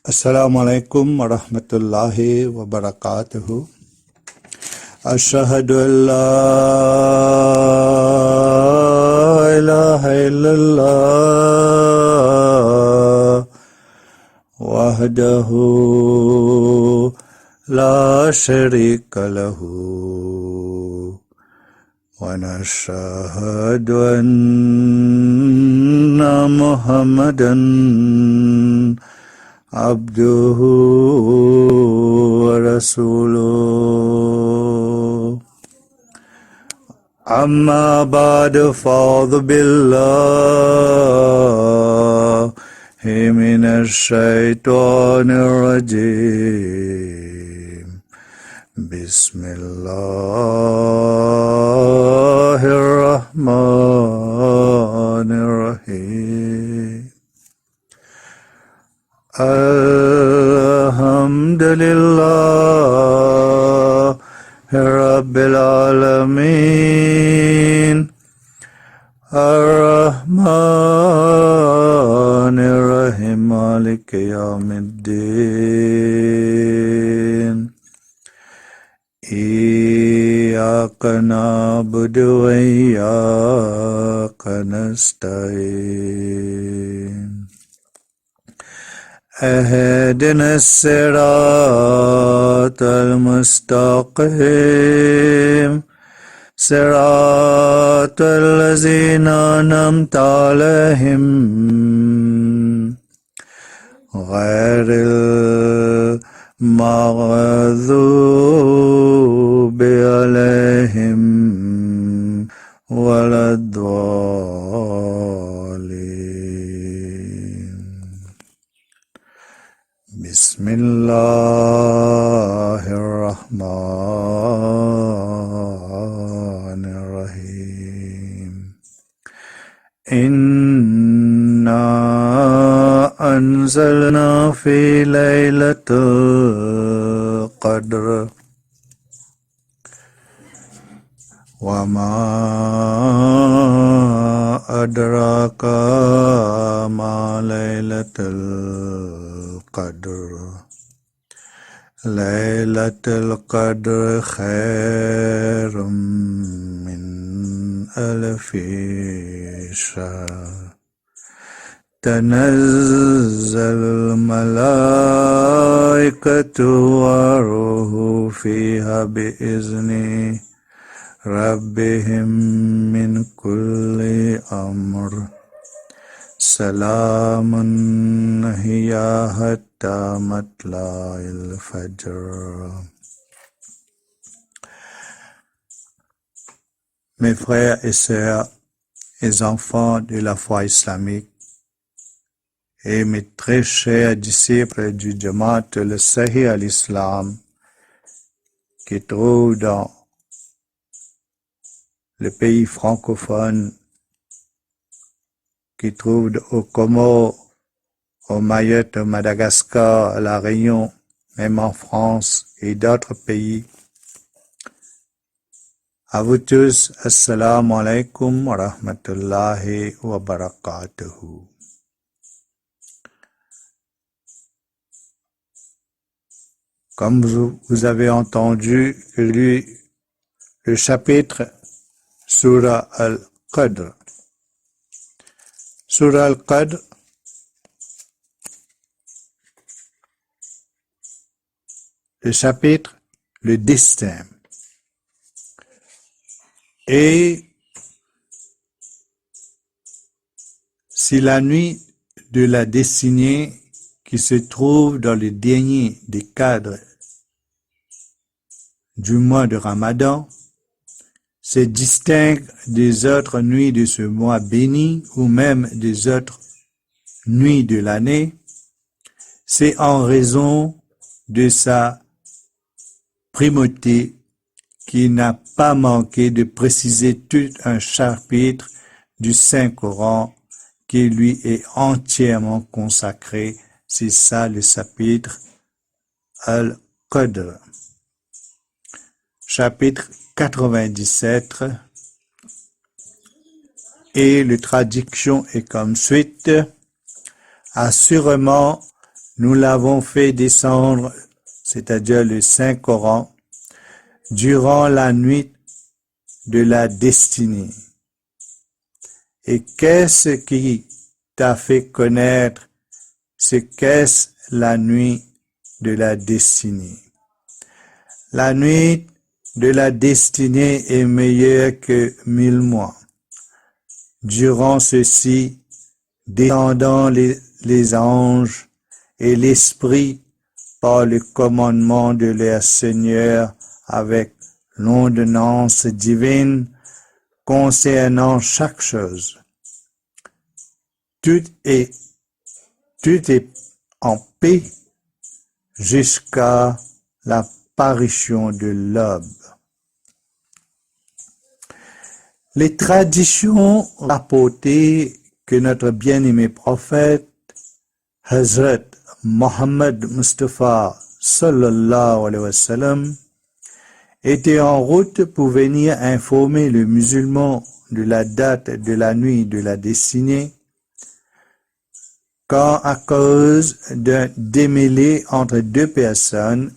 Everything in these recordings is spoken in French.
Assalamu alaikum wa rahmatullahi wa barakatuhu. Ashhadu an la ilaha illallah wahdahu la sharika lahu wa nashhadu anna Muhammadan عبده ورسوله أما بعد فأعوذ بالله من الشيطان الرجيم بسم الله الرحمن الرحيم الحمد لله رب العالمين الرحمن الرحيم مالك يوم الدين إياك نعبد وإياك نستعين اهدنا الصراط المستقيم صراط الذين أنعمت عليهم غير المغضوب عليهم ولا الضالين. بسم الله الرحمن الرحيم إنا أنزلنا في ليلة القدر وما أدراك ما ليلة القدر ليلة القدر خير من ألف شهر تنزل الملائكة والروح فيها بإذن ربهم من كل أمر سلام هي حتى مطلع الفجر. Mes frères et sœurs, les enfants de la foi islamique et mes très chers disciples du Jamaat al-Sahih al-Islam qui trouvent dans le pays francophone, qui trouvent aux Comores, aux Mayotte, au Madagascar, à La Réunion, même en France et d'autres pays. À vous tous, assalamu alaikum wa rahmatullahi wa barakatuhu. Comme vous avez entendu, le chapitre Surah Al-Qadr. Surah Al-Qadr, le chapitre, le destin. Et c'est la nuit de la destinée qui se trouve dans le dernier des cadres du mois de Ramadan, se distingue des autres nuits de ce mois béni ou même des autres nuits de l'année, c'est en raison de sa primauté qui n'a pas manqué de préciser tout un chapitre du Saint-Coran qui lui est entièrement consacré. C'est ça le chapitre Al-Qadr. Chapitre 97 et la traduction est comme suite. Assurément, nous l'avons fait descendre, c'est-à-dire le Saint-Coran, durant la nuit de la destinée. Et qu'est-ce qui t'a fait connaître ce qu'est la nuit de la destinée? La nuit de la destinée est meilleure que 1000 mois. Durant ceux-ci, descendant les anges et l'Esprit par le commandement de leur Seigneur avec l'ordonnance divine concernant chaque chose. Tout est en paix jusqu'à l'apparition de l'aube. Les traditions rapportées que notre bien-aimé prophète Hazrat Muhammad Mustafa sallallahu alayhi wa sallam était en route pour venir informer le musulman de la date de la nuit de la destinée, quand à cause d'un démêlé entre deux personnes,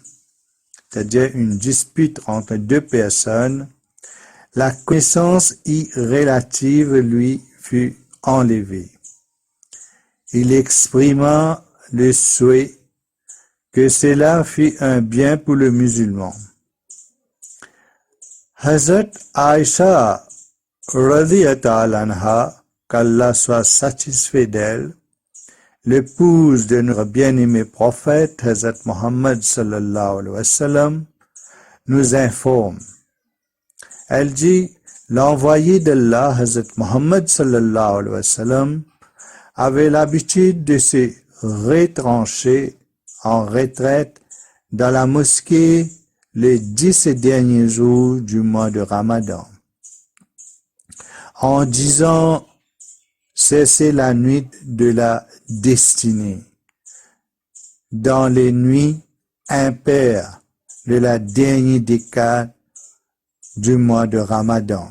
c'est-à-dire une dispute entre deux personnes, la connaissance relative lui fut enlevée. Il exprima le souhait que cela fût un bien pour le musulman. Hazrat Aïcha radhiyallahu anha, qu'Allah soit satisfait d'elle, l'épouse de notre bien-aimé prophète Hazrat Muhammad sallallahu alayhi wa sallam, nous informe. Elle dit, l'envoyé d'Allah Hazrat Muhammad sallallahu alayhi wa sallam avait l'habitude de se retrancher en retraite dans la mosquée les 10 derniers jours du mois de Ramadan, en disant, c'est la nuit de la destinée. Dans les nuits impaires de la dernière décade du mois de Ramadan.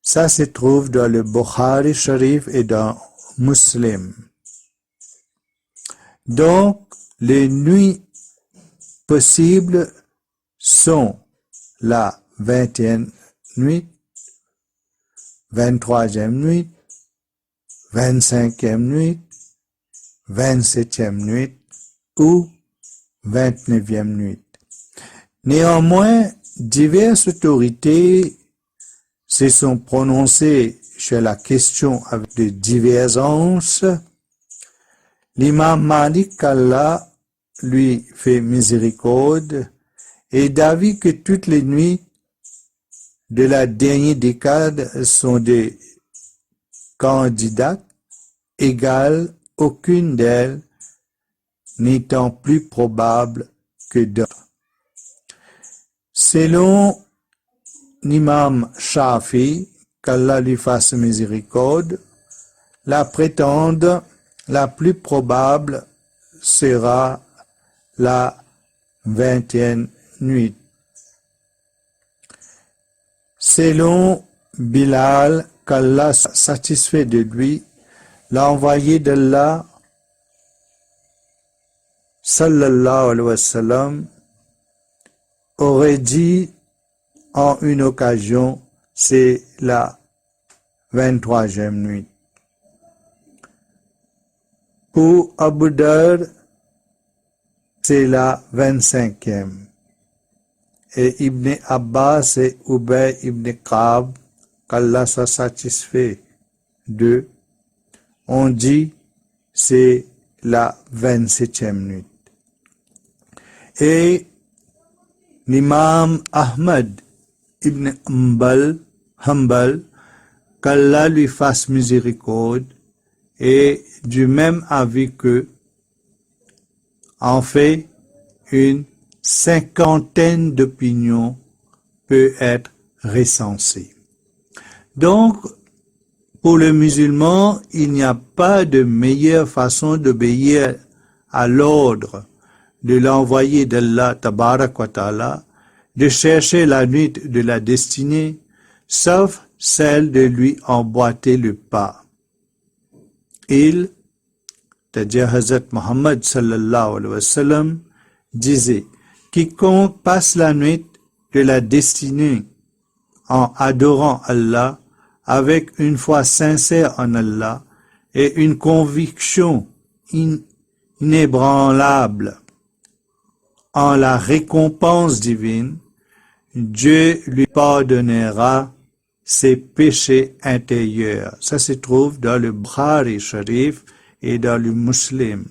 Ça se trouve dans le Bukhari Sharif et dans Muslim. Donc, les nuits possibles sont la 20e nuit, 23e nuit, 25e nuit, 27e nuit ou 29e nuit. Néanmoins, diverses autorités se sont prononcées sur la question avec des divergences. L'imam Malik, qu'Allah lui fait miséricorde, est d'avis que toutes les nuits de la dernière décade sont des candidates égales, aucune d'elles n'étant plus probable que d'autres. Selon l'imam Shafi, qu'Allah lui fasse miséricorde, la prétende la plus probable sera la 20e nuit. Selon Bilal, qu'Allah soit satisfait de lui, l'envoyé d'Allah sallallahu alayhi wa sallam aurait dit en une occasion, c'est la 23e nuit. Pour Abu Dar, c'est la 25e. Et Ibn Abbas et Ubay ibn Ka'b, qu'Allah soit satisfait d'eux, ont dit c'est la 27e nuit. Et l'imam Ahmad ibn Hanbal, qu'Allah lui fasse miséricorde, est du même avis que, en fait, une cinquantaine d'opinions peut être recensée. Donc, pour le musulman, il n'y a pas de meilleure façon d'obéir à l'ordre de l'envoyé d'Allah tabarak wa ta'ala de chercher la nuit de la destinée, sauf celle de lui emboîter le pas. Il c'est-à-dire Hazrat Muhammad sallallahu alayhi wa sallam, disait, quiconque passe la nuit de la destinée en adorant Allah avec une foi sincère en Allah et une conviction inébranlable en la récompense divine, Dieu lui pardonnera ses péchés intérieurs. Ça se trouve dans le Bukhari Sharif et dans le Muslim.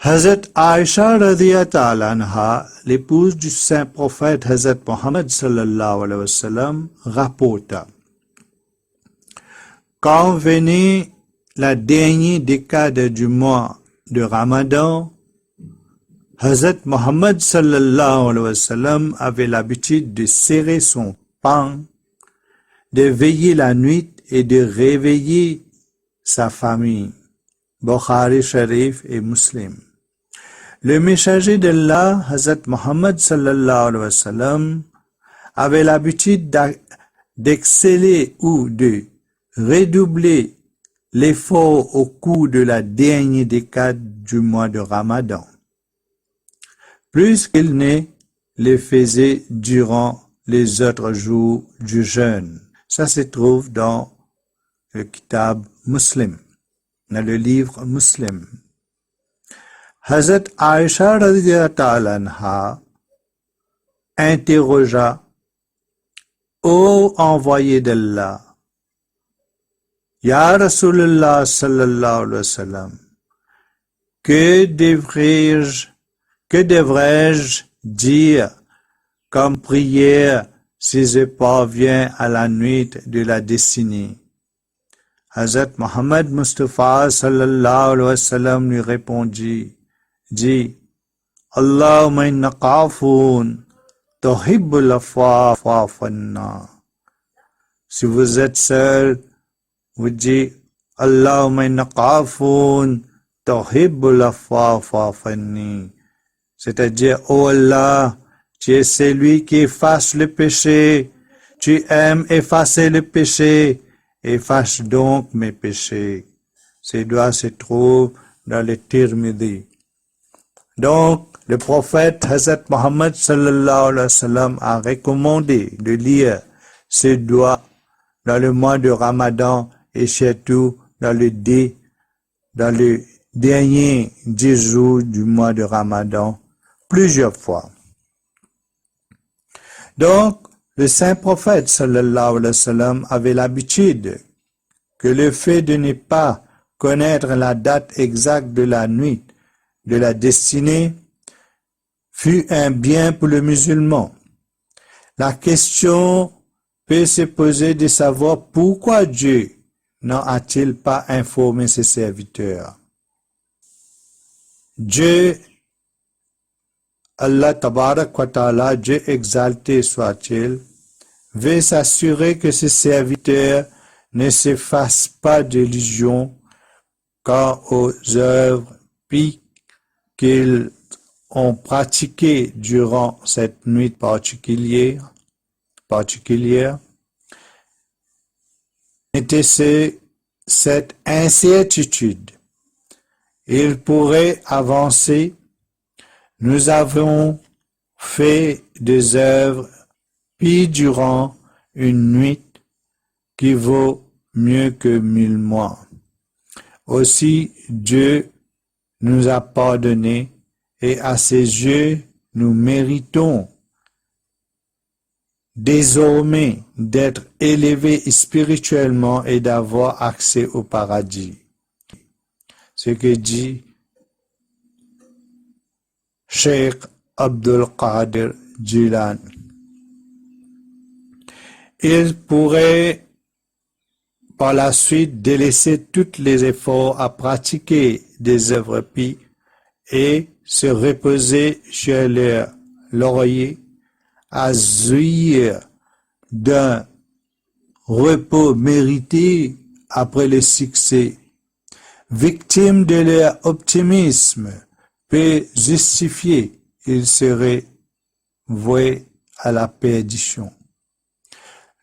Hazrat Aisha radiyallahu anha, l'épouse du saint prophète Hazrat Muhammad sallallahu alayhi wa sallam, rapporta: quand venait la dernière décade du mois de Ramadan, Hazrat Muhammad sallallahu alayhi wa sallam avait l'habitude de serrer son pain, de veiller la nuit et de réveiller sa famille. Bukhari Sharif et Muslim. Le messager d'Allah, Hazrat Muhammad sallallahu alayhi wa sallam, avait l'habitude d'exceller ou de redoubler l'effort au cours de la dernière décade du mois de Ramadan, plus qu'il ne le faisait durant les autres jours du jeûne. Ça se trouve dans le Kitab Muslim, dans le livre Muslim. Hazrat Aisha radiyallahu anha interrogea: Ô envoyé d'Allah, Ya Rasulullah sallallahu alayhi wa sallam, que devrais-je dire comme prière si je parviens à la nuit de la destinée? Hazrat Muhammad Mustafa sallallahu alayhi wa sallam lui répondit: Dis, Allahumma innaka afoun, tuhibbul afwa fa'fu anna. Si vous êtes seul, vous dites Allahumma innaka afoun, tuhibbul afwa fa'fu anni. C'est-à-dire, oh Allah, tu es celui qui efface le péché, tu aimes effacer le péché, efface donc mes péchés. Ces doigts se trouvent dans le Tirmidhi. Donc, le prophète Hazrat Muhammad sallallahu alayhi wa sallam a recommandé de lire ces doigts dans le mois de Ramadan et surtout dans le dernier 10 jours du mois de Ramadan plusieurs fois. Donc, le saint prophète sallallahu alayhi wa sallam avait l'habitude que le fait de ne pas connaître la date exacte de la nuit de la destinée fut un bien pour le musulman. La question peut se poser de savoir pourquoi Dieu n'en a-t-il pas informé ses serviteurs. Dieu, Allah Tabarak wa Ta'ala, Dieu exalté soit-il, veut s'assurer que ses serviteurs ne se fassent pas d'illusions quant aux œuvres pies qu'ils ont pratiquées durant cette nuit particulière. Était cette incertitude. Il pourrait avancer: nous avons fait des œuvres pires durant une nuit qui vaut mieux que 1000 mois. Aussi, Dieu nous a pardonné et à ses yeux, nous méritons désormais d'être élevés spirituellement et d'avoir accès au paradis. Ce que dit Cheikh Abdul Qadir Jilani. Il pourrait par la suite délaisser tous les efforts à pratiquer des œuvres pies et se reposer sur leur laurier, à jouir d'un repos mérité après le succès. Victime de leur optimisme peut justifier, ils seraient voués à la perdition.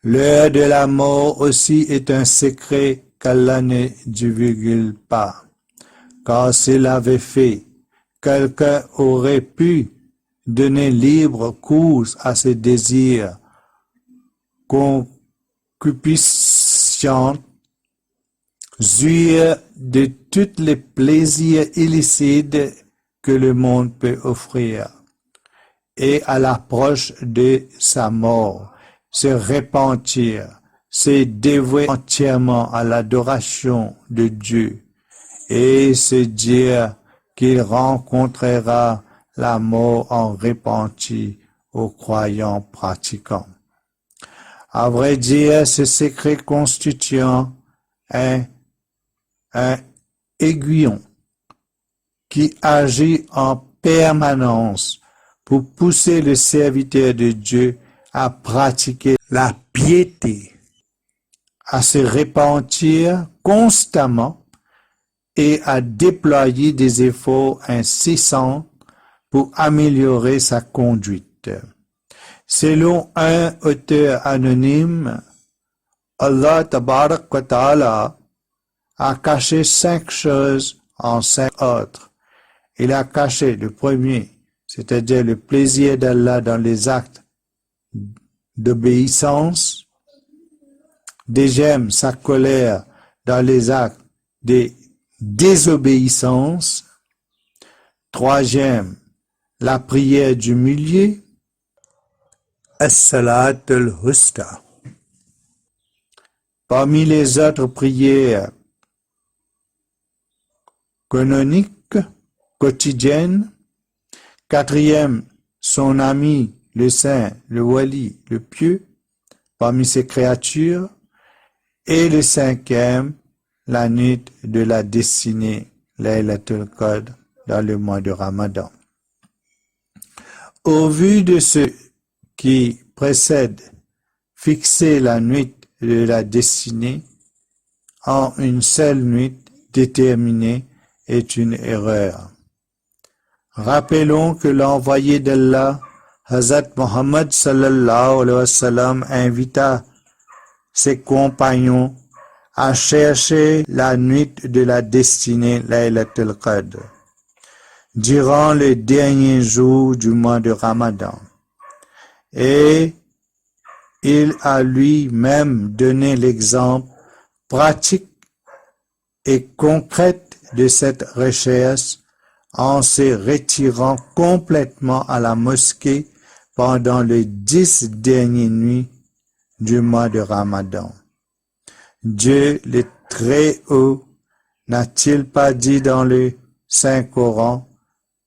L'heure de la mort aussi est un secret qu'Allah ne divulgue pas, car s'il avait fait, quelqu'un aurait pu donner libre cours à ses désirs concupiscents, jouir de tous les plaisirs illicites que le monde peut offrir, et à l'approche de sa mort, se repentir, se dévouer entièrement à l'adoration de Dieu et se dire qu'il rencontrera la mort en repenti aux croyants pratiquants. À vrai dire, ce secret constituant un aiguillon qui agit en permanence pour pousser le serviteur de Dieu à pratiquer la piété, à se repentir constamment et à déployer des efforts incessants pour améliorer sa conduite. Selon un auteur anonyme, Allah Tabarak wa Ta'ala a caché 5 choses en 5 autres. Il a caché le premier, c'est-à-dire le plaisir d'Allah dans les actes d'obéissance. Deuxième, sa colère dans les actes de désobéissance. Troisième, la prière du milieu. As-salat al-Husta. Parmi les autres prières canoniques, quotidiennes, quatrième, son ami, le saint, le wali, le pieux, parmi ses créatures, et le cinquième, la nuit de la destinée, Laylatul Qadr, dans le mois de Ramadan. Au vu de ce qui précède, fixer la nuit de la destinée en une seule nuit déterminée est une erreur. Rappelons que l'envoyé d'Allah, Hazrat Muhammad sallallahu alayhi wa sallam, invita ses compagnons à chercher la nuit de la destinée Laylatul Qadr durant les derniers jours du mois de Ramadan. Et il a lui-même donné l'exemple pratique et concret de cette recherche en se retirant complètement à la mosquée pendant les 10 dernières nuits du mois de Ramadan. Dieu le Très-Haut n'a-t-il pas dit dans le Saint-Coran,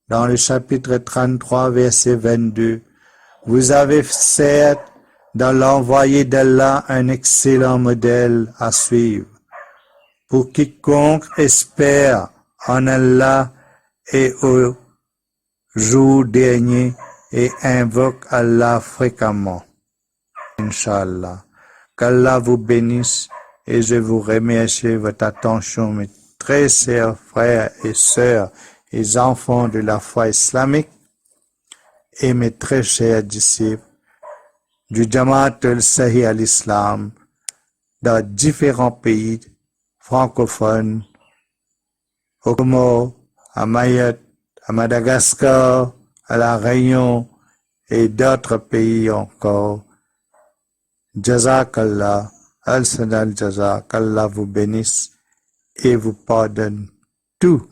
dans le chapitre 33, verset 22, « Vous avez certes dans l'envoyé d'Allah un excellent modèle à suivre. Pour quiconque espère en Allah et au jour dernier et invoque Allah fréquemment. » Inch'Allah. Qu'Allah vous bénisse et je vous remercie votre attention, mes très chers frères et sœurs et enfants de la foi islamique et mes très chers disciples du Jamaat al-Sahih al-Islam dans différents pays francophones, au Comores, à Mayotte, à Madagascar, à La Réunion et d'autres pays encore. Jazakallah, al-Sadal Jazak, qu'Allah vous bénisse et vous pardonne tout.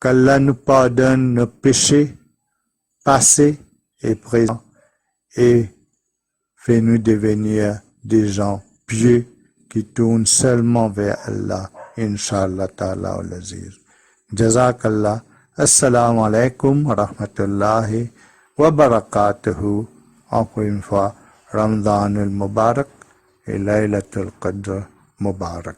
Qu'Allah nous pardonne nos péchés passés et présents et fait-nous devenir des gens pieux qui tournent seulement vers Allah. Inch'Allah ta'ala al-Aziz. Jazakallah. Assalamu alaikum wa rahmatullahi wa barakatuhu. Encore une fois, Ramadan al-Mubarak et Laylatul Qadr Mubarak.